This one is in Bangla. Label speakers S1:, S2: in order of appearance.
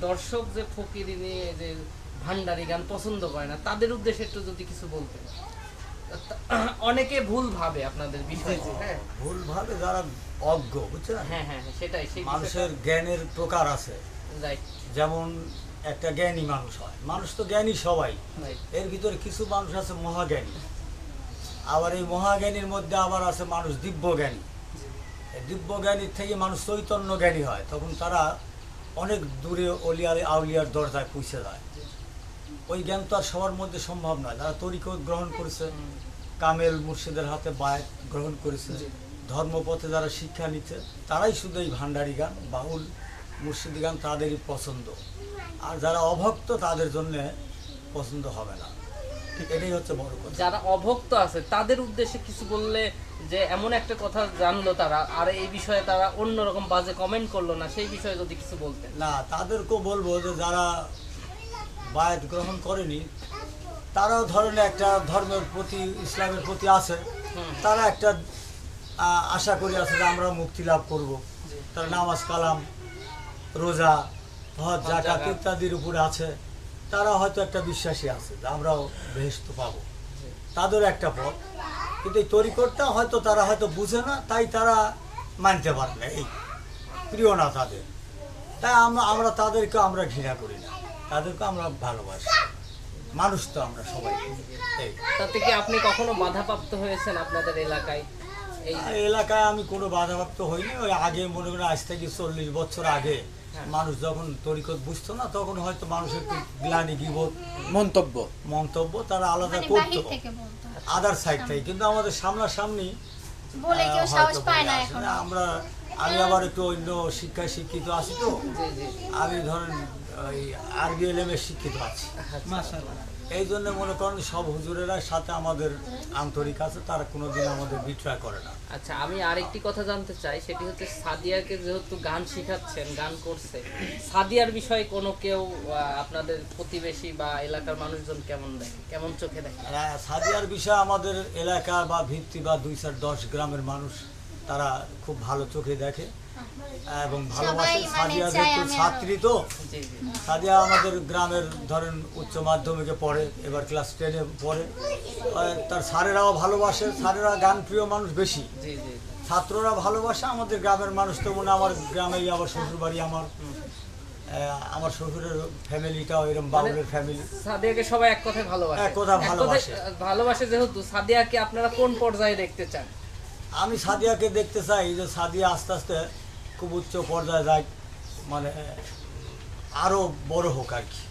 S1: দর্শক যে ফকিরিনি যে ভান্ডারি গান পছন্দ করে না তাদের উদ্দেশ্যে একটু যদি কিছু বলতেন। অনেকে ভুল ভাবে আপনাদের বিষয়ে। হ্যাঁ,
S2: ভুল ভাবে যারা অজ্ঞ, বুঝছেন?
S1: হ্যাঁ হ্যাঁ সেটাই, সেই
S2: মানুষের জ্ঞানের প্রকার আছে।
S1: রাইট
S2: যেমন একটা জ্ঞানী মানুষ হয়, মানুষ তো জ্ঞানী সবাই,
S1: রাইট।
S2: এর ভিতরে কিছু মানুষ আছে মহাজ্ঞানী, আবার এই মহাজ্ঞানীর মধ্যে আবার আছে মানুষ দিব্যজ্ঞানী। এই দিব্যজ্ঞানীর থেকে মানুষ চৈতন্য জ্ঞানী হয়, তখন তারা অনেক দূরে আউলিয়ার দরজায় পৌঁছে যায়। ওই জ্ঞান তো আর সবার মধ্যে সম্ভব নয়। যারা তরিকত গ্রহণ করেছে, কামেল মুর্শিদের হাতে বায়াত গ্রহণ করেছে, ধর্মপথে যারা শিক্ষা নিচ্ছে, তারাই শুধু এই ভান্ডারি গান, বাউল, মুর্শিদি গান তাদেরই পছন্দ। আর যারা অভক্ত তাদের জন্য পছন্দ হবে না। এটাই হচ্ছে বড় কথা।
S1: যারা অভক্ত আছে তাদের উদ্দেশ্যে কিছু বললে, যে এমন একটা কথা জানলো তারা আর এই বিষয়ে তারা অন্যরকম বাজে কমেন্ট করলো না, সেই বিষয়ে যদি কিছু বলতেন।
S2: না, তাদেরকেও বলবো যে যারা বায়াত গ্রহণ করেনি, তারাও ধরেন একটা ধর্মের প্রতি, ইসলামের প্রতি আছে, তারা একটা আশা করি আছে যে আমরা মুক্তি লাভ করব। তারা নামাজ কালাম, রোজা, হজ, যাকাত ইত্যাদির উপরে আছে, তারা হয়তো একটা বিশ্বাসী আছে যে আমরাও বেহেশত পাবো, তাদের একটা পথ। কিন্তু এই তরিকতটা হয়তো তারা হয়তো বুঝে না, তাই তারা মানতে পারে না, এই প্রিয় না তাদের। তাই আমরা তাদেরকে আমরা ঘৃণা করি না, তাদেরকে আমরা ভালোবাসি। মানুষ তো আমরা সবাই। এই
S1: তাতে কি আপনি কখনো বাধাপ্রাপ্ত হয়েছেন আপনাদের এলাকায়? এই
S2: এলাকায় আমি কোনো বাধাপ্রাপ্ত হইনি। ওই আগে মনে করেন আজ থেকে 40 বছর আগে মানুষ যখন তরিকত বুঝতো না, তখন হয়তো মানুষের একটু গ্লানি, গীবত, মন্তব্য তারা আলাদা
S3: মানে
S2: করতো
S3: বাহির থেকে বলতো।
S2: আদার সাইড থেকে, কিন্তু আমাদের সামনাসামনি
S3: বলে কেউ
S2: হয়তো
S3: সাহস পায় না
S2: বলে
S3: এখন।
S2: আসে না। আমি আবার একটু অন্য শিক্ষায় শিক্ষিত আছি তো,
S1: জি জি।
S2: আমি ধরেন ওই RBLM এর শিক্ষিত আছি। এই জন্য মনে করেন সব হুজুরেরা সাথে আমাদের আন্তরিক আছে, তারা কোনোদিন আমাদের বিট্রয় করে না।
S1: আচ্ছা, আমি আরেকটি কথা জানতে চাই, সেটি হচ্ছে সাদিয়াকে যেহেতু গান শিখাচ্ছেন, গান করছে, সাদিয়ার বিষয়ে কোনো কেউ আপনাদের প্রতিবেশী বা এলাকার মানুষজন কেমন দেখে, কেমন চোখে দেখে?
S2: সাদিয়ার বিষয়ে আমাদের এলাকা বা ভিত্তি বা 2-4-10 গ্রামের মানুষ তারা খুব ভালো চোখে দেখে এবং ভালোবাসে।
S3: সবাই মানে
S2: সাদিয়া
S3: চায়
S2: যেহেতু
S3: আমি
S2: ছাত্রী তো,
S1: জি জি।
S2: সাদিয়া আমাদের গ্রামের ধরেন উচ্চ মাধ্যমিকে পড়ে, এবার ক্লাস 10-এ পড়ে। তার স্যারেরাও ভালোবাসে, স্যারেরা গান প্রিয় মানুষ বেশি,
S1: জি জি।
S2: ছাত্ররা ভালোবাসে। আমাদের গ্রামের মানুষ তো মনে আমার গ্রামেই, আবার শ্বশুর বাড়ি আমার শ্বশুরের ফ্যামিলিটাও এরকম বাউলের ফ্যামিলি।
S1: সাদিয়াকে সবাই এক কথায় ভালোবাসে।
S2: এক কথায় ভালোবাসে।
S1: ভালোবাসে যেহেতু, সাদিয়াকে আপনারা কোন পর্যায়ে দেখতে চান?
S2: আমি সাদিয়াকে দেখতে চাই যে সাদিয়া আস্তে আস্তে খুব উচ্চ পর্যায়ে যায়, মানে আরো বড় হোক আর কি।